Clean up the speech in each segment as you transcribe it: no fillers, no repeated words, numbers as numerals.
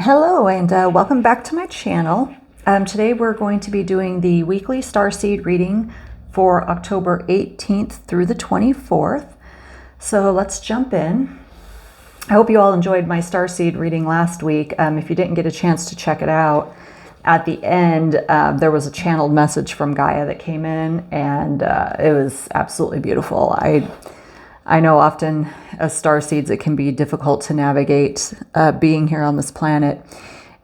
Hello and welcome back to my channel. Today we're going to be doing the weekly Starseed reading for October 18th through the 24th. So let's jump in. I hope you all enjoyed my Starseed reading last week. If you didn't get a chance to check it out, at the end there was a channeled message from Gaia that came in, and it was absolutely beautiful. I know often as starseeds it can be difficult to navigate being here on this planet,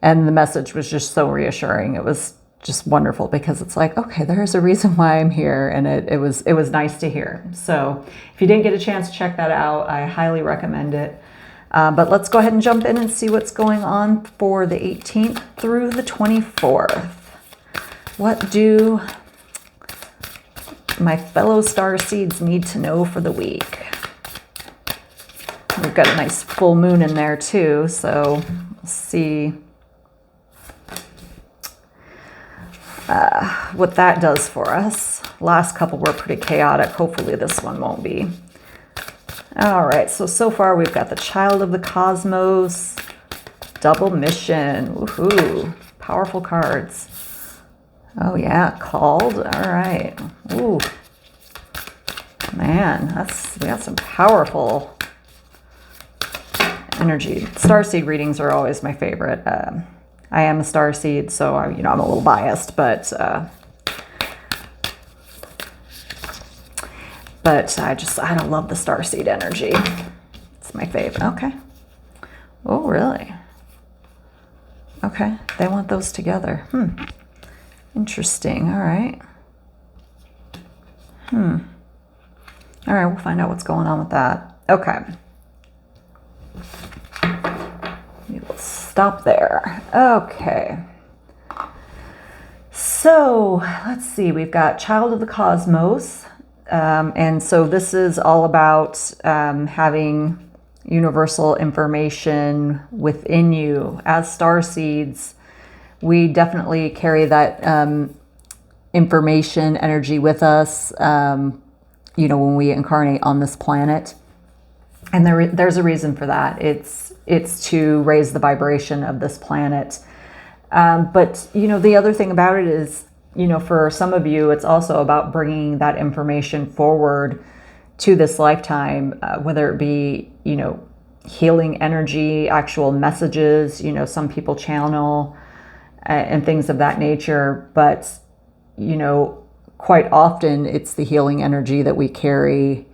and the message was just so reassuring. It was just wonderful because it's like, okay, there's a reason why I'm here, and it was nice to hear. So if you didn't get a chance to check that out, I highly recommend it. But let's go ahead and jump in and see what's going on for the 18th through the 24th. What do my fellow starseeds need to know for the week? We've got a nice full moon in there too, so let's see what that does for us. Last couple were pretty chaotic. Hopefully this one won't be. All right, so far we've got the Child of the Cosmos, Double Mission. Woohoo, powerful cards. Oh yeah, Called. All right. Ooh, man, we got some powerful energy. Starseed readings are always my favorite. I am a starseed, so I'm a little biased, but I don't love the starseed energy. It's my favorite. Okay. Oh, really? Okay, they want those together. Interesting. All right. All right, we'll find out what's going on with that. Okay. We will stop there. Okay. So let's see. We've got Child of the Cosmos. And so this is all about having universal information within you. As starseeds, we definitely carry that information energy with us, when we incarnate on this planet. And there's a reason for that. It's to raise the vibration of this planet. But, the other thing about it is, for some of you, it's also about bringing that information forward to this lifetime, whether it be, healing energy, actual messages, some people channel and things of that nature. But, quite often it's the healing energy that we carry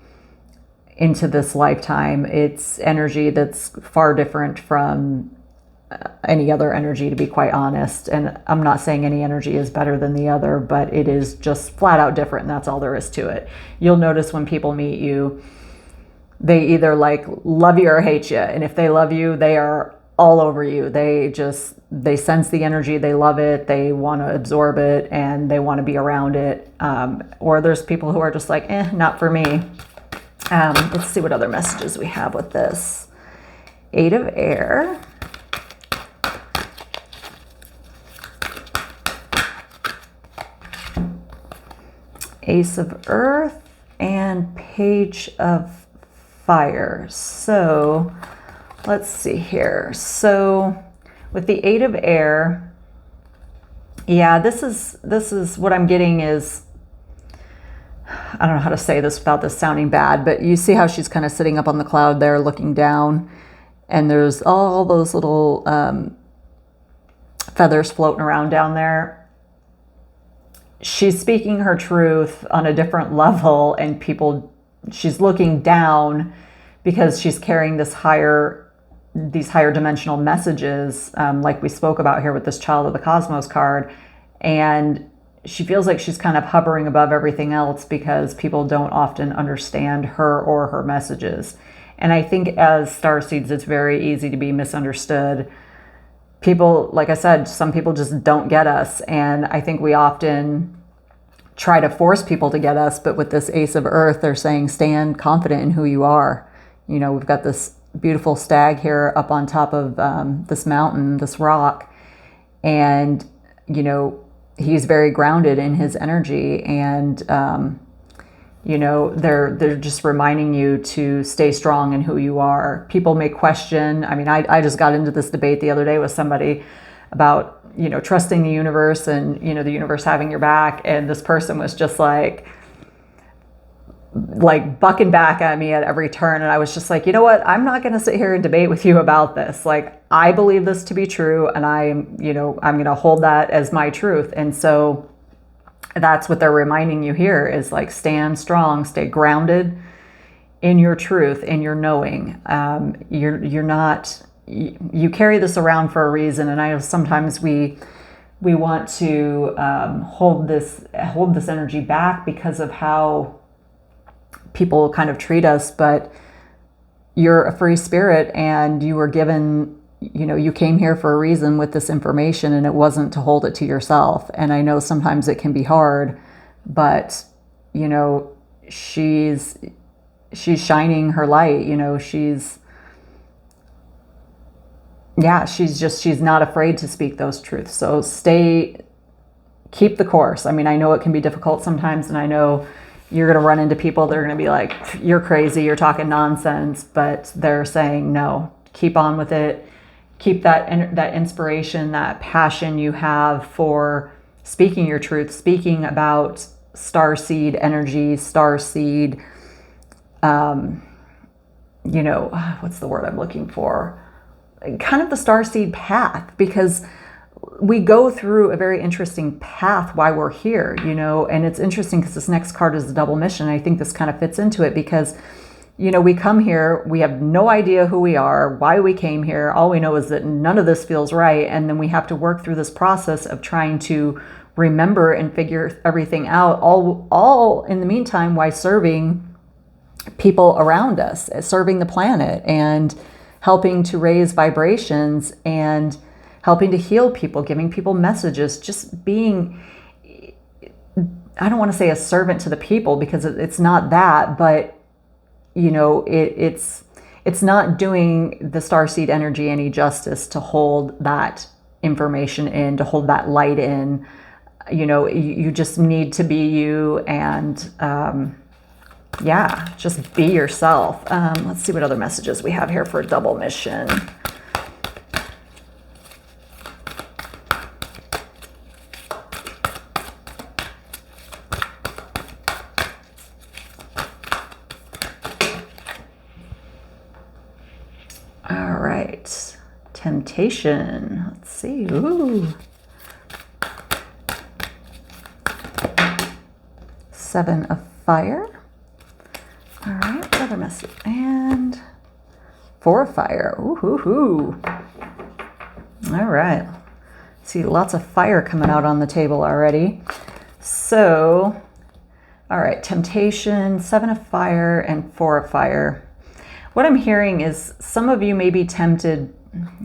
into this lifetime. It's energy that's far different from any other energy, to be quite honest. And I'm not saying any energy is better than the other, but it is just flat out different, and that's all there is to it. You'll notice when people meet you, they either love you or hate you. And if they love you, they are all over you. They sense the energy, they love it, they want to absorb it, and they want to be around it. Or there's people who are just like, not for me. Let's see what other messages we have with this. Eight of Air. Ace of Earth and Page of Fire. So let's see here. So with the Eight of Air, yeah, this is what I'm getting is, I don't know how to say this without this sounding bad, but you see how she's kind of sitting up on the cloud there looking down, and there's all those little feathers floating around down there. She's speaking her truth on a different level, and she's looking down because she's carrying these higher dimensional messages, like we spoke about here with this Child of the Cosmos card. And she feels like she's kind of hovering above everything else because people don't often understand her or her messages. And I think as starseeds, it's very easy to be misunderstood. People, like I said, some people just don't get us. And I think we often try to force people to get us. But with this Ace of Earth, they're saying, stand confident in who you are. We've got this beautiful stag here up on top of this mountain, this rock. And, he's very grounded in his energy. And, they're just reminding you to stay strong in who you are. People may question. I mean, I just got into this debate the other day with somebody about, trusting the universe and, the universe having your back. And this person was just like bucking back at me at every turn. And I was just like, you know what? I'm not going to sit here and debate with you about this. Like, I believe this to be true. And I'm going to hold that as my truth. And so that's what they're reminding you here is like, stand strong, stay grounded in your truth, in your knowing. You're not, you carry this around for a reason. And I know sometimes we want to hold this energy back because of how people kind of treat us, but you're a free spirit and you were given, you came here for a reason with this information, and it wasn't to hold it to yourself. And I know sometimes it can be hard, but she's shining her light. She's not afraid to speak those truths. So keep the course. I mean, I know it can be difficult sometimes, and I know you're going to run into people that are going to be like, you're crazy, you're talking nonsense, but they're saying, no, keep on with it. Keep that inspiration, that passion you have for speaking your truth, speaking about starseed energy, starseed, what's the word I'm looking for? Kind of the starseed path, because we go through a very interesting path while we're here, and it's interesting because this next card is the double mission. I think this kind of fits into it because, we come here, we have no idea who we are, why we came here. All we know is that none of this feels right. And then we have to work through this process of trying to remember and figure everything out, all in the meantime, while serving people around us, serving the planet and helping to raise vibrations and helping to heal people, giving people messages, just being, I don't want to say a servant to the people because it's not that, but it's not doing the starseed energy any justice to hold that information in, to hold that light in. You just need to be you and just be yourself. Let's see what other messages we have here for a double mission. All right, temptation. Let's see. Ooh. 7 of fire. All right, what other message? And 4 of fire. Ooh, ooh, ooh. All right. See, lots of fire coming out on the table already. So, all right, temptation, 7 of fire, and 4 of fire. What I'm hearing is some of you may be tempted.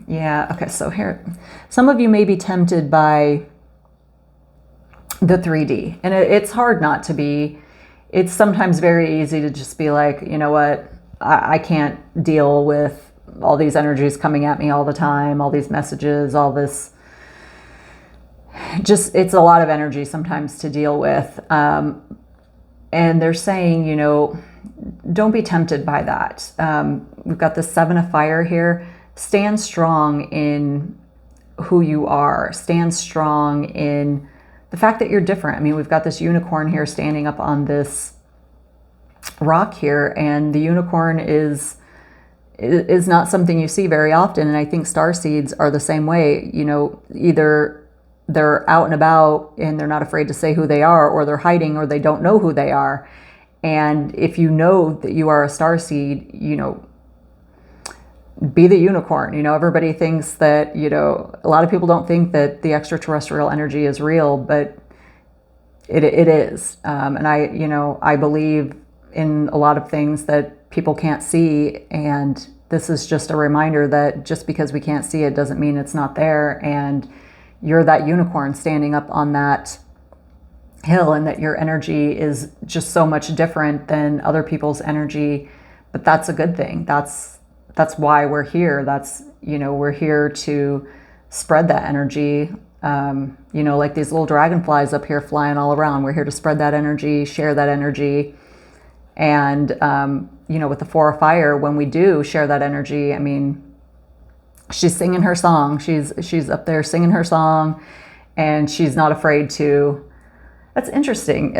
Yeah, okay, so here, some of you may be tempted by the 3D. And it's hard not to be. It's sometimes very easy to just be like, you know what, I can't deal with all these energies coming at me all the time, all these messages, all this. Just, it's a lot of energy sometimes to deal with. And they're saying, don't be tempted by that. We've got the 7 of fire here. Stand strong in who you are. Stand strong in the fact that you're different. I mean, we've got this unicorn here standing up on this rock here, and the unicorn is not something you see very often. And I think starseeds are the same way. Either they're out and about and they're not afraid to say who they are, or they're hiding, or they don't know who they are. And if you know that you are a starseed, be the unicorn. Everybody thinks that, a lot of people don't think that the extraterrestrial energy is real, but it is. And I believe in a lot of things that people can't see. And this is just a reminder that just because we can't see it doesn't mean it's not there. And you're that unicorn standing up on that hill, and that your energy is just so much different than other people's energy. But that's a good thing. That's why we're here. We're here to spread that energy. Like these little dragonflies up here flying all around. We're here to spread that energy, share that energy. And, you know, with the Four of Fire, when we do share that energy, I mean, she's singing her song. She's up there singing her song, and she's not afraid to. That's interesting.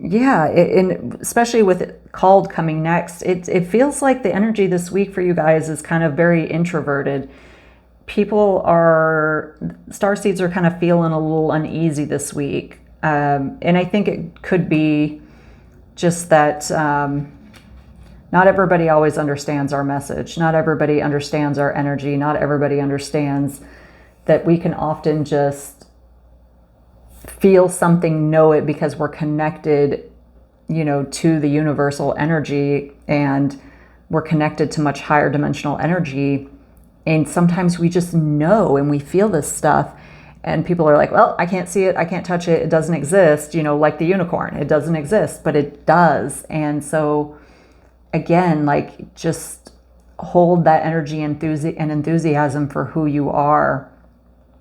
Yeah, and especially with it called coming next, it feels like the energy this week for you guys is kind of very introverted. Starseeds are kind of feeling a little uneasy this week. And I think it could be just that not everybody always understands our message. Not everybody understands our energy. Not everybody understands that we can often just feel something, know it, because we're connected, you know, to the universal energy, and we're connected to much higher dimensional energy. And sometimes we just know and we feel this stuff, and people are like, well, I can't see it, I can't touch it, it doesn't exist, you know, like the unicorn, it doesn't exist, but it does. And so again, like, just hold that energy and enthusiasm for who you are,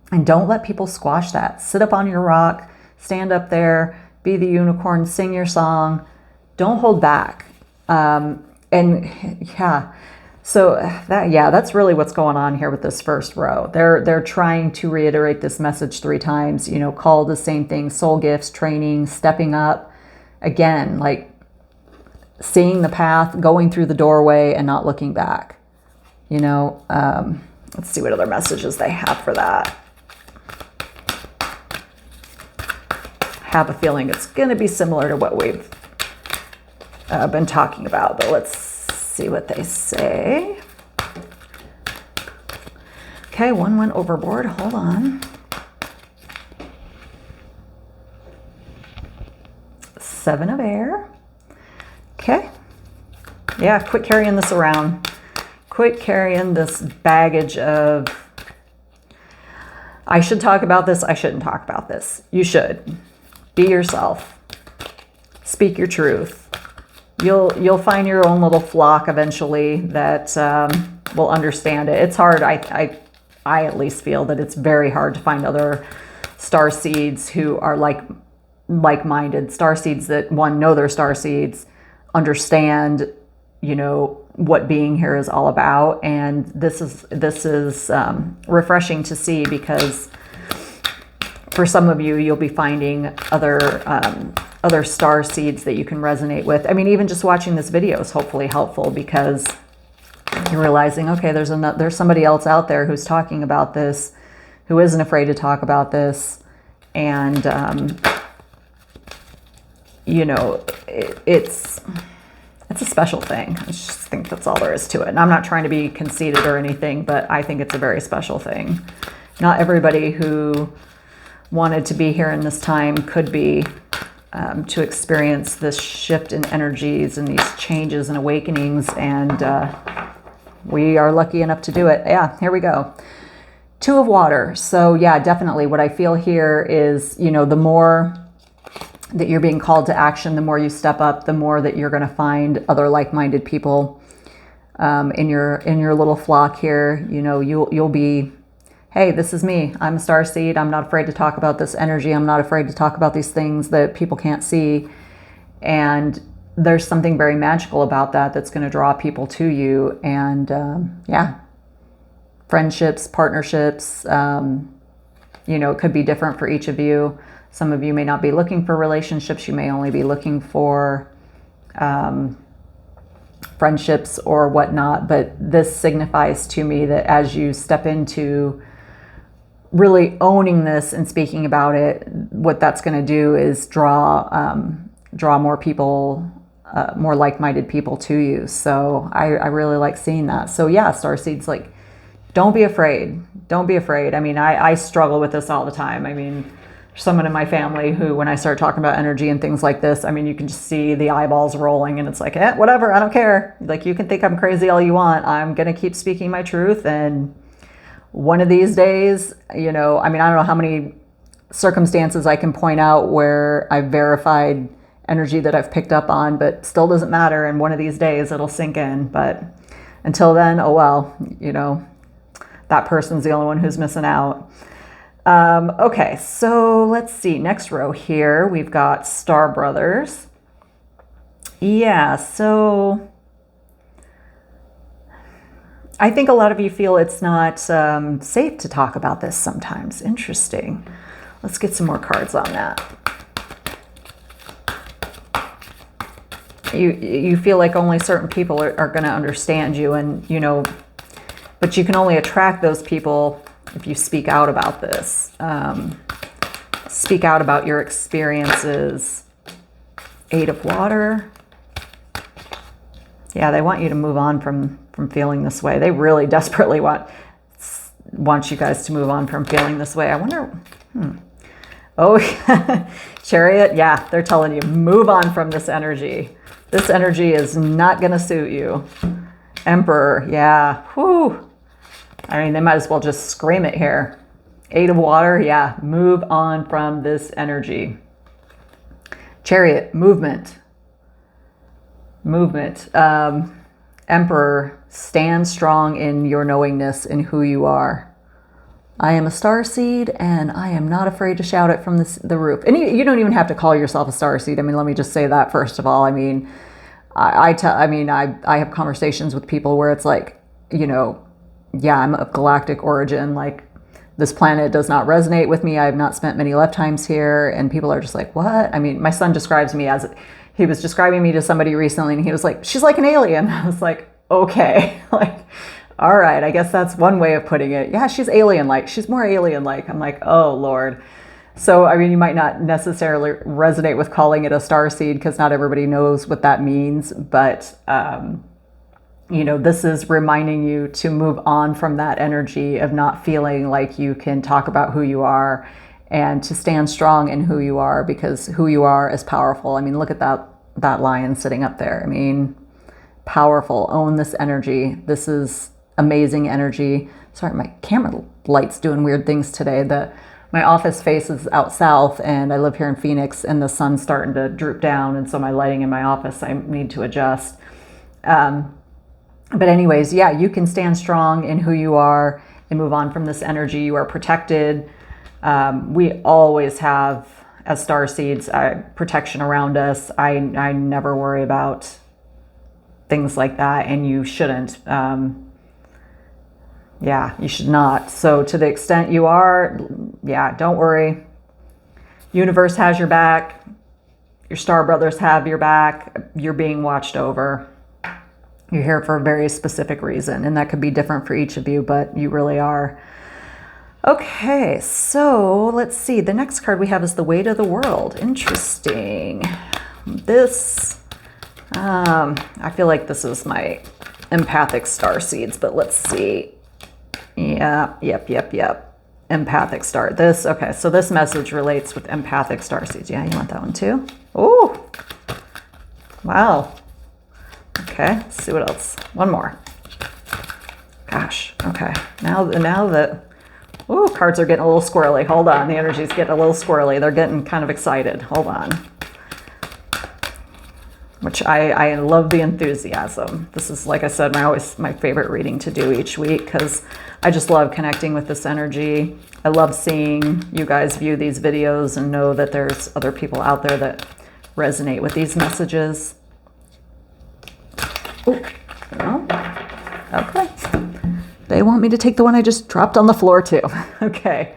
and don't let people squash that. Sit up on your rock, stand up there, be the unicorn, sing your song, don't hold back. And yeah, so that's really what's going on here with this first row. They're trying to reiterate this message 3 times, you know, call the same thing: soul gifts, training, stepping up. Again, like seeing the path, going through the doorway and not looking back. You know, let's see what other messages they have for that. I have a feeling it's going to be similar to what we've been talking about, but let's see what they say. Okay, one went overboard. Hold on. 7 of air. Okay. Yeah, quit carrying this around. Quit carrying this baggage of, I should talk about this, I shouldn't talk about this. You should. Be yourself. Speak your truth. You'll find your own little flock eventually that will understand it. It's hard. I at least feel that it's very hard to find other starseeds who are like-minded starseeds that, one, know they're starseeds, understand, you know, what being here is all about. And this is refreshing to see, because for some of you, you'll be finding other star seeds that you can resonate with. I mean, even just watching this video is hopefully helpful, because you're realizing, okay, there's somebody else out there who's talking about this, who isn't afraid to talk about this. And, you know, it's a special thing. I just think that's all there is to it. And I'm not trying to be conceited or anything, but I think it's a very special thing. Not everybody who wanted to be here in this time could be, to experience this shift in energies and these changes and awakenings. And we are lucky enough to do it. Yeah, here we go. 2 of water. So yeah, definitely what I feel here is, you know, the more that you're being called to action, the more you step up, the more that you're going to find other like-minded people in your little flock here. You know, you'll be, hey, this is me. I'm a starseed. I'm not afraid to talk about this energy. I'm not afraid to talk about these things that people can't see. And there's something very magical about that that's going to draw people to you. And yeah, friendships, partnerships, you know, it could be different for each of you. Some of you may not be looking for relationships. You may only be looking for friendships or whatnot. But this signifies to me that as you step into really owning this and speaking about it, what that's going to do is draw more people, more like-minded people to you. So I really like seeing that. So yeah, starseeds, like, don't be afraid. Don't be afraid. I mean, I struggle with this all the time. I mean, someone in my family who, when I start talking about energy and things like this, I mean, you can just see the eyeballs rolling, and it's like, whatever, I don't care. Like, you can think I'm crazy all you want. I'm going to keep speaking my truth. And one of these days, you know, I mean, I don't know how many circumstances I can point out where I've verified energy that I've picked up on, but still doesn't matter. And one of these days it'll sink in. But until then, oh well, you know, that person's the only one who's missing out. Okay, so let's see. Next row here, we've got Star Brothers. Yeah, so I think a lot of you feel it's not safe to talk about this sometimes. Interesting. Let's get some more cards on that. You feel like only certain people are going to understand you, and but you can only attract those people if you speak out about this. Speak out about your experiences. 8 of Water. Yeah, they want you to move on from feeling this way. They really desperately want you guys to move on from feeling this way. I wonder, Oh, Chariot, yeah, they're telling you, move on from this energy. This energy is not going to suit you. Emperor, yeah, whew. I mean, they might as well just scream it here. 8 of Water, yeah, move on from this energy. Chariot, movement. Emperor, stand strong in your knowingness in who you are. I am a starseed, and I am not afraid to shout it from the roof. And you don't even have to call yourself a starseed. I mean, let me just say that first of all. I mean, I have conversations with people where it's like, yeah, I'm of galactic origin. Like, this planet does not resonate with me. I have not spent many lifetimes here. And people are just like, what? I mean, my son describes me as, he was describing me to somebody recently, and he was like, she's like an alien. I was like, okay, like, all right, I guess that's one way of putting it. Yeah, she's alien-like. She's more alien-like. I'm like, oh, Lord. So, I mean, you might not necessarily resonate with calling it a starseed because not everybody knows what that means. But, this is reminding you to move on from that energy of not feeling like you can talk about who you are, and to stand strong in who you are, because who you are is powerful. I mean, look at that lion sitting up there. I mean, powerful. Own this energy. This is amazing energy. Sorry, my camera light's doing weird things today. My office faces out south, and I live here in Phoenix, and the sun's starting to droop down, and so my lighting in my office, I need to adjust. But anyways, yeah, you can stand strong in who you are and move on from this energy. You are protected. We always have, as starseeds, protection around us. I never worry about things like that, and you shouldn't. Yeah, you should not. So to the extent you are, yeah, don't worry. Universe has your back. Your star brothers have your back. You're being watched over. You're here for a very specific reason, and that could be different for each of you, but you really are. Okay, so let's see. The next card we have is the Weight of the World. Interesting. This, I feel like this is my empathic starseeds, but let's see. Yeah, yep. Empathic star. Okay, so this message relates with empathic starseeds. Yeah, you want that one too? Oh, wow. Okay, let's see what else. One more. Gosh, okay. Now that, ooh, cards are getting a little squirrely. Hold on, the energy's getting a little squirrely. They're getting kind of excited. Hold on. Which I love the enthusiasm. This is, like I said, my favorite reading to do each week, because I just love connecting with this energy. I love seeing you guys view these videos and know that there's other people out there that resonate with these messages. Ooh, okay. They want me to take the one I just dropped on the floor too. Okay.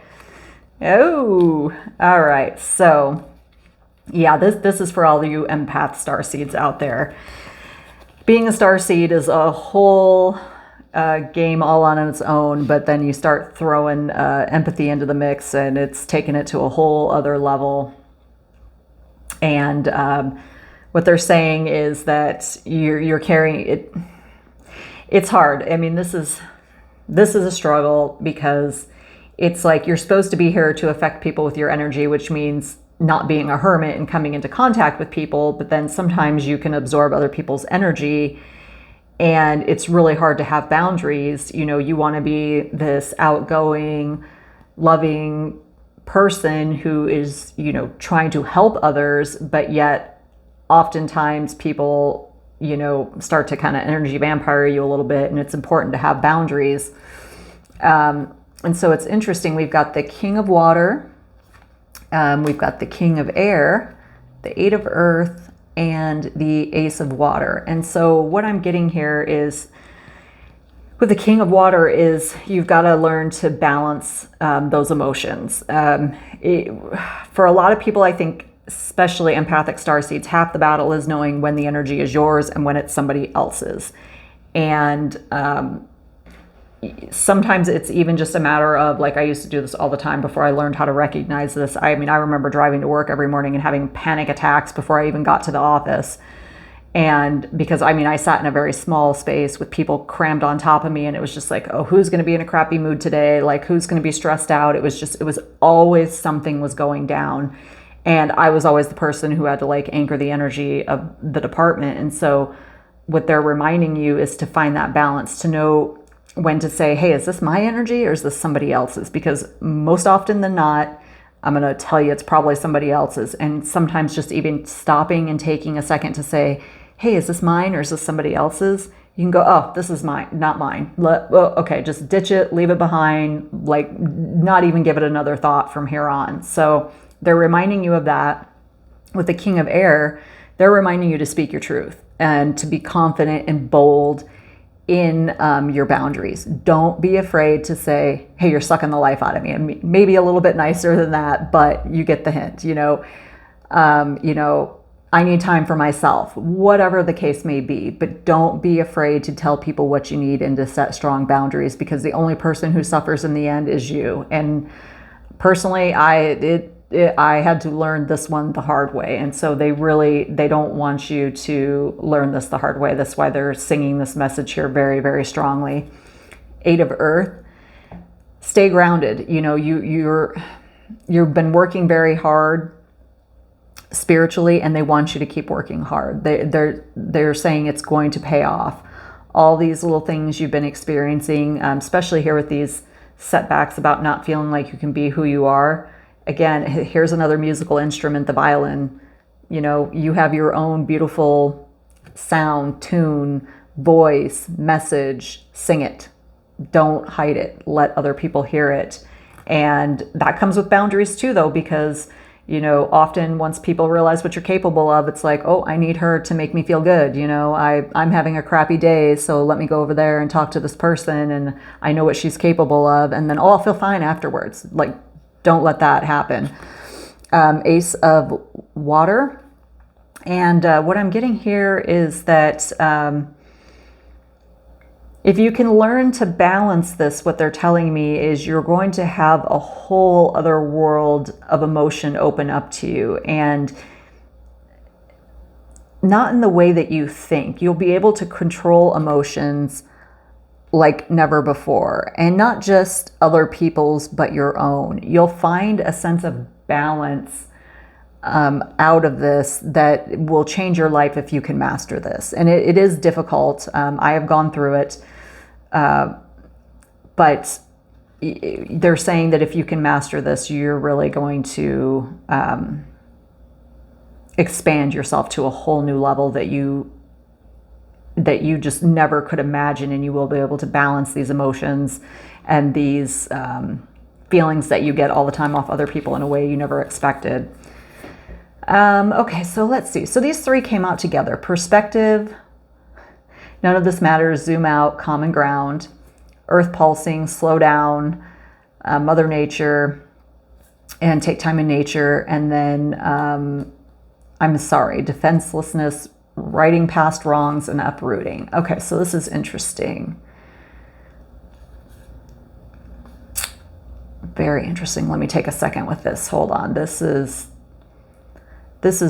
Oh, all right. So yeah, this is for all you empath starseeds out there. Being a starseed is a whole game all on its own, but then you start throwing empathy into the mix, and it's taking it to a whole other level. And what they're saying is that you're carrying it. It's hard. I mean, this is a struggle, because it's like you're supposed to be here to affect people with your energy, which means not being a hermit and coming into contact with people. But then sometimes you can absorb other people's energy, and it's really hard to have boundaries. You want to be this outgoing, loving person who is, trying to help others, but yet oftentimes people, start to kind of energy vampire you a little bit, and it's important to have boundaries. And so it's interesting. We've got the King of Water. We've got the King of Air, the 8 of Earth, and the Ace of Water. And so what I'm getting here is, with the King of Water, is you've got to learn to balance those emotions. For a lot of people, I think, especially empathic starseeds, half the battle is knowing when the energy is yours and when it's somebody else's. And sometimes it's even just a matter of, like, I used to do this all the time before I learned how to recognize this. I mean, I remember driving to work every morning and having panic attacks before I even got to the office. And because, I mean, I sat in a very small space with people crammed on top of me, and it was just like, oh, who's going to be in a crappy mood today? Like, who's going to be stressed out? It was always something was going down. And I was always the person who had to, like, anchor the energy of the department. And so what they're reminding you is to find that balance, to know when to say, hey, is this my energy or is this somebody else's? Because most often than not, I'm going to tell you it's probably somebody else's. And sometimes just even stopping and taking a second to say, hey, is this mine or is this somebody else's? You can go, oh, this is mine, not mine. Okay, just ditch it, leave it behind, like, not even give it another thought from here on. So they're reminding you of that. With the King of Air, they're reminding you to speak your truth and to be confident and bold in your boundaries. Don't be afraid to say, hey, you're sucking the life out of me. And maybe a little bit nicer than that, but you get the hint. I need time for myself, whatever the case may be. But don't be afraid to tell people what you need and to set strong boundaries, because the only person who suffers in the end is you. And personally, I had to learn this one the hard way. And so they don't want you to learn this the hard way. That's why they're singing this message here very, very strongly. Eight of Earth, stay grounded. You've been working very hard spiritually, and they want you to keep working hard. They're saying it's going to pay off. All these little things you've been experiencing, especially here with these setbacks about not feeling like you can be who you are. Again, here's another musical instrument, the violin. You have your own beautiful sound, tune, voice, message. Sing it. Don't hide it. Let other people hear it. And that comes with boundaries too, though, because, often once people realize what you're capable of, it's like, oh, I need her to make me feel good. I'm having a crappy day, so let me go over there and talk to this person, and I know what she's capable of. And then, oh, I'll feel fine afterwards. Like, don't let that happen. Ace of Water. And what I'm getting here is that if you can learn to balance this, what they're telling me is you're going to have a whole other world of emotion open up to you. And not in the way that you think. You'll be able to control emotions like never before, and not just other people's, but your own. You'll find a sense of balance out of this that will change your life if you can master this. And it is difficult. I have gone through it, but they're saying that if you can master this, you're really going to expand yourself to a whole new level that you just never could imagine, and you will be able to balance these emotions and these feelings that you get all the time off other people in a way you never expected. Okay, so let's see. So these three came out together. Perspective, none of this matters, zoom out, common ground, earth pulsing, slow down, Mother Nature, and take time in nature, and then I'm sorry, defenselessness, righting past wrongs, and uprooting. Okay, so this is interesting. Very interesting. Let me take a second with this. Hold on. This is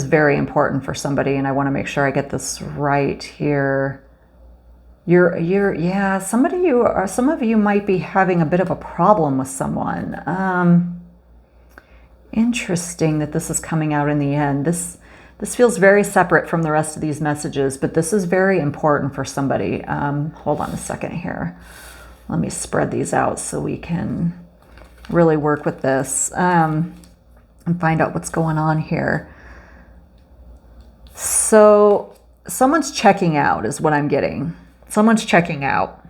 very important for somebody, and I want to make sure I get this right here. Yeah, some of you might be having a bit of a problem with someone. Interesting that this is coming out in the end. This feels very separate from the rest of these messages, but this is very important for somebody. Hold on a second here. Let me spread these out so we can really work with this and find out what's going on here. So someone's checking out is what I'm getting. Someone's checking out.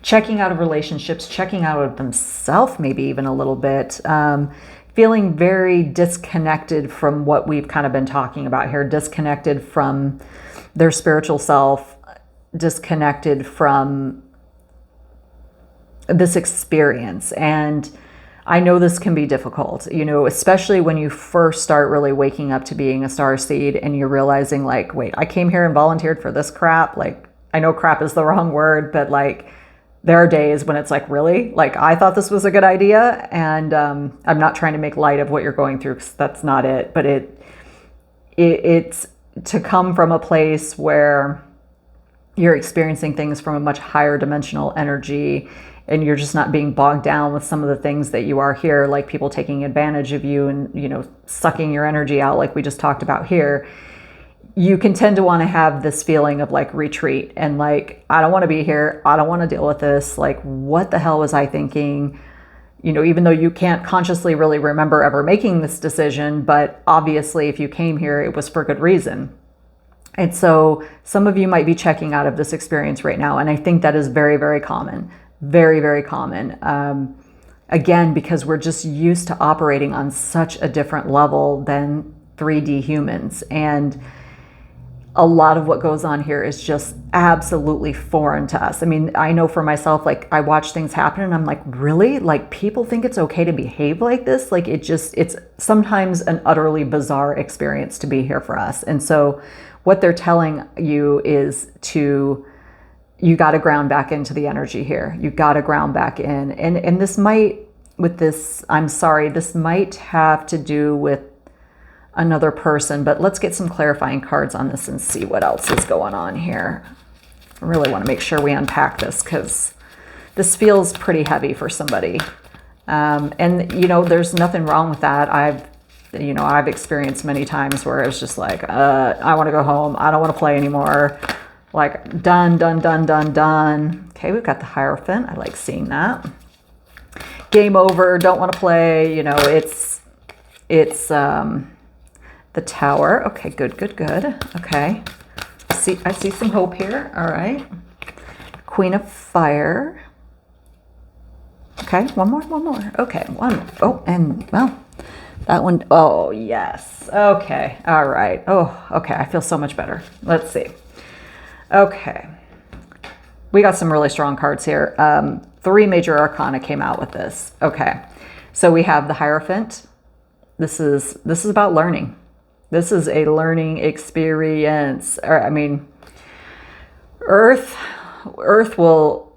Checking out of relationships, checking out of themselves, maybe even a little bit. feeling very disconnected from what we've kind of been talking about here, disconnected from their spiritual self, disconnected from this experience. And I know this can be difficult, you know, especially when you first start really waking up to being a starseed and you're realizing like, wait, I came here and volunteered for this crap. Like, I know crap is the wrong word, but like, there are days when it's like, really? Like, I thought this was a good idea. And I'm not trying to make light of what you're going through, because that's not it. But it's to come from a place where you're experiencing things from a much higher dimensional energy, and you're just not being bogged down with some of the things that you are here, like people taking advantage of you and, you know, sucking your energy out like we just talked about here. You can tend to want to have this feeling of like retreat and like, I don't want to be here. I don't want to deal with this. Like, what the hell was I thinking? You know, even though you can't consciously really remember ever making this decision, but obviously if you came here, it was for good reason. And so some of you might be checking out of this experience right now. And I think that is very, very common. Very, very common. Again, because we're just used to operating on such a different level than 3D humans. And a lot of what goes on here is just absolutely foreign to us. I mean, I know for myself, like I watch things happen and I'm like, really? Like people think it's okay to behave like this? Like it's sometimes an utterly bizarre experience to be here for us. And so what they're telling you is you got to ground back into the energy here. You got to ground back in. And this might, with this, I'm sorry, this might have to do with another person, but let's get some clarifying cards on this and see what else is going on here. I really want to make sure we unpack this because this feels pretty heavy for somebody. And, you know, there's nothing wrong with that. I've experienced many times where it's just like, I want to go home. I don't want to play anymore. Like done. Okay, we've got the Hierophant. I like seeing that. Game over. Don't want to play. You know, it's the Tower. Okay, good. Okay, I see some hope here. All right. Queen of Fire. Okay, one more. Okay, one. Oh, and well, that one. Oh yes. Okay. All right. Oh, okay. I feel so much better. Let's see. Okay, we got some really strong cards here. 3 major arcana came out with this. Okay, so we have the Hierophant. This is about learning. This is a learning experience. I mean, Earth will,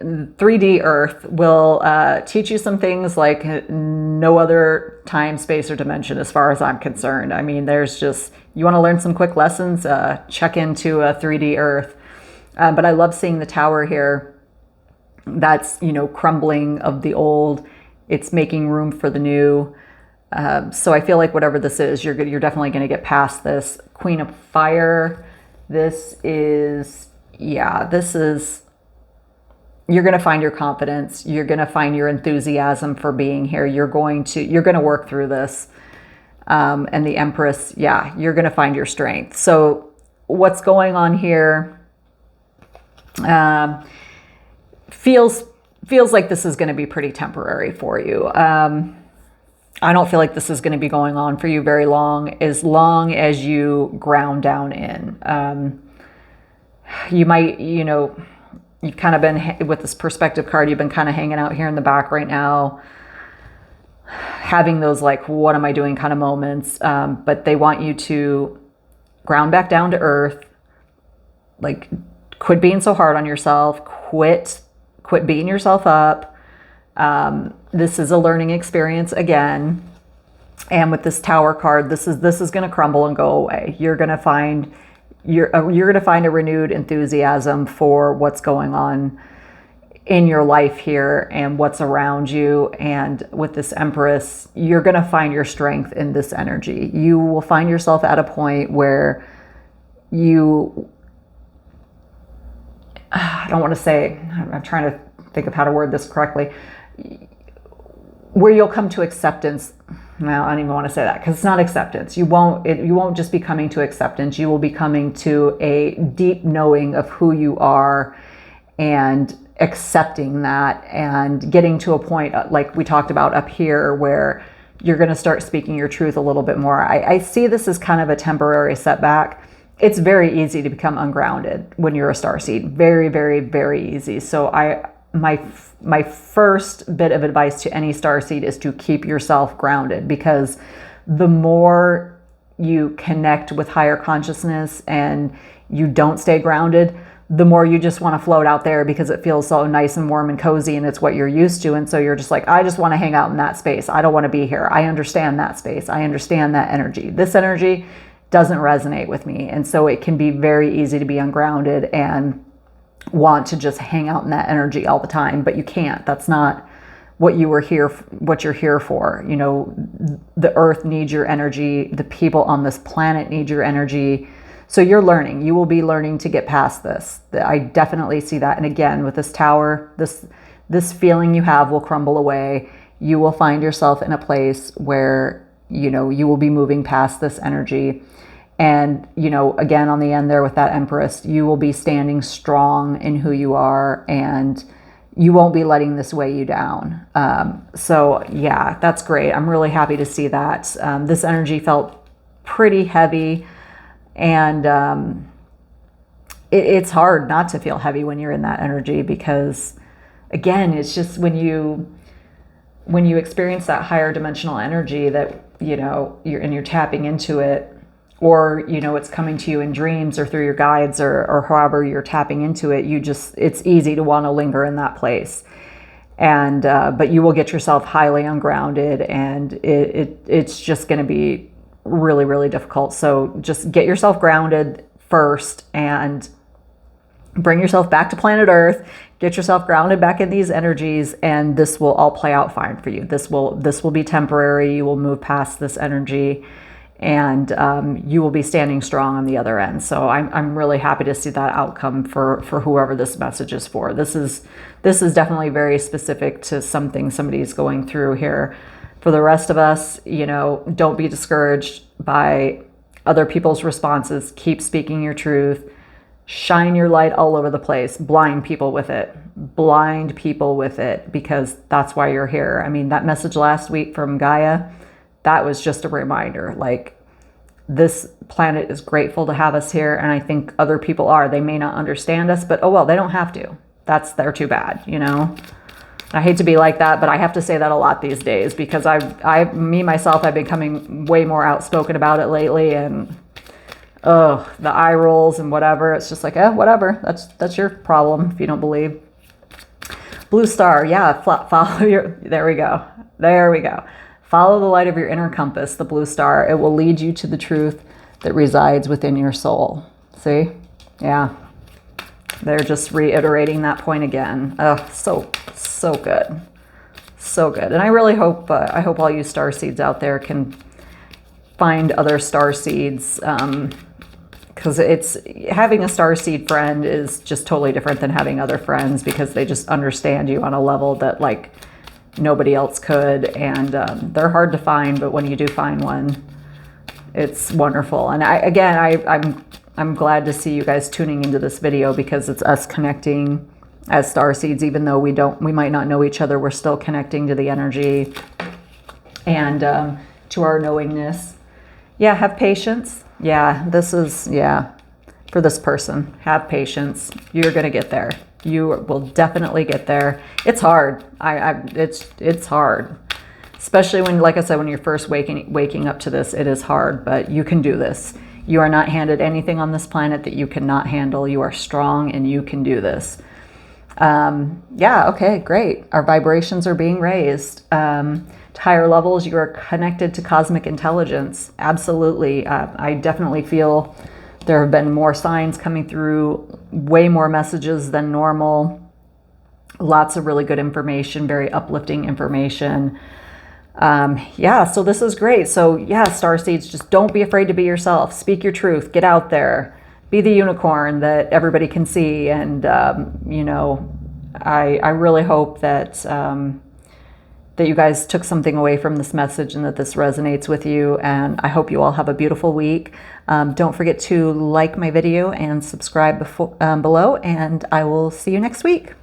3D Earth will teach you some things like no other time, space, or dimension as far as I'm concerned. I mean, there's just, you want to learn some quick lessons, check into a 3D Earth. But I love seeing the Tower here. That's, you know, crumbling of the old. It's making room for the new. So I feel like whatever this is, you're definitely going to get past this. Queen of Fire. This is, you're going to find your confidence. You're going to find your enthusiasm for being here. You're going to work through this. And the Empress, you're going to find your strength. So what's going on here feels like this is going to be pretty temporary for you. I don't feel like this is going to be going on for you very long as you ground down in. You might, you know, you've kind of been, with this perspective card, you've been kind of hanging out here in the back right now, having those like, what am I doing kind of moments. But they want you to ground back down to earth, like quit being so hard on yourself, quit beating yourself up. This is a learning experience again. And with this Tower card, this is going to crumble and go away. You're going to find a renewed enthusiasm for what's going on in your life here and what's around you. And with this Empress, you're going to find your strength in this energy. You will find yourself at a point where I don't want to say, I'm trying to think of how to word this correctly, where you'll come to acceptance. Well, I don't even want to say that because it's not acceptance. You won't just be coming to acceptance. You will be coming to a deep knowing of who you are and accepting that and getting to a point like we talked about up here where you're going to start speaking your truth a little bit more. I see this as kind of a temporary setback. It's very easy to become ungrounded when you're a starseed. Very, very, very easy. So my first bit of advice to any starseed is to keep yourself grounded, because the more you connect with higher consciousness and you don't stay grounded, the more you just want to float out there because it feels so nice and warm and cozy and it's what you're used to. And so you're just like, I just want to hang out in that space. I don't want to be here. I understand that space. I understand that energy. This energy doesn't resonate with me. And so it can be very easy to be ungrounded and want to just hang out in that energy all the time, but you can't. That's not what you're here for. You know, the earth needs your energy. The people on this planet need your energy. So you're learning. You will be learning to get past this. I definitely see that. And again, with this tower, this feeling you have will crumble away. You will find yourself in a place where, you know, you will be moving past this energy. And, you know, again, on the end there with that Empress, you will be standing strong in who you are, and you won't be letting this weigh you down. So yeah, that's great. I'm really happy to see that. This energy felt pretty heavy. And it's hard not to feel heavy when you're in that energy, because again, it's just when you experience that higher dimensional energy that, you know, you're tapping into it, or, you know, it's coming to you in dreams or through your guides or however you're tapping into it, it's easy to want to linger in that place. And but you will get yourself highly ungrounded, and it's just going to be really, really difficult. So just get yourself grounded first and bring yourself back to planet Earth, get yourself grounded back in these energies, and this will all play out fine for you. This will be temporary. You will move past this energy, and you will be standing strong on the other end. So I'm really happy to see that outcome for whoever this message is for. This is definitely very specific to something somebody's going through here. For the rest of us, you know, don't be discouraged by other people's responses. Keep speaking your truth. Shine your light all over the place. Blind people with it. Blind people with it, because that's why you're here. I mean, that message last week from Gaia, that was just a reminder. Like, this planet is grateful to have us here, and I think other people are. They may not understand us, but oh well, they don't have to. They're too bad, you know? I hate to be like that, but I have to say that a lot these days, because myself, I've been becoming way more outspoken about it lately, and the eye rolls and whatever. It's just like, whatever. That's your problem if you don't believe. Blue star, yeah, follow your, there we go. Follow the light of your inner compass, the blue star. It will lead you to the truth that resides within your soul. See? Yeah. They're just reiterating that point again. Oh, so good. So good. And I really hope, I hope all you starseeds out there can find other starseeds, because having a starseed friend is just totally different than having other friends, because they just understand you on a level that like nobody else could. And they're hard to find, but when you do find one, it's wonderful. And I'm glad to see you guys tuning into this video, because it's us connecting as starseeds. Even though we might not know each other, we're still connecting to the energy and to our knowingness. Yeah, have patience. Yeah, for this person, have patience. You're gonna get there. You will definitely get there. It's hard. It's hard, especially when, like I said, when you're first waking up to this. It is hard, but you can do this. You are not handed anything on this planet that you cannot handle. You are strong, and you can do this. Yeah, okay, great. Our vibrations are being raised. To higher levels, you are connected to cosmic intelligence. Absolutely. I definitely feel there have been more signs coming through, way more messages than normal. Lots of really good information, very uplifting information. Yeah, so this is great. So yeah, starseeds, just don't be afraid to be yourself. Speak your truth. Get out there. Be the unicorn that everybody can see. And, you know, I really hope that, that you guys took something away from this message and that this resonates with you. And I hope you all have a beautiful week. Don't forget to like my video and subscribe below, and I will see you next week.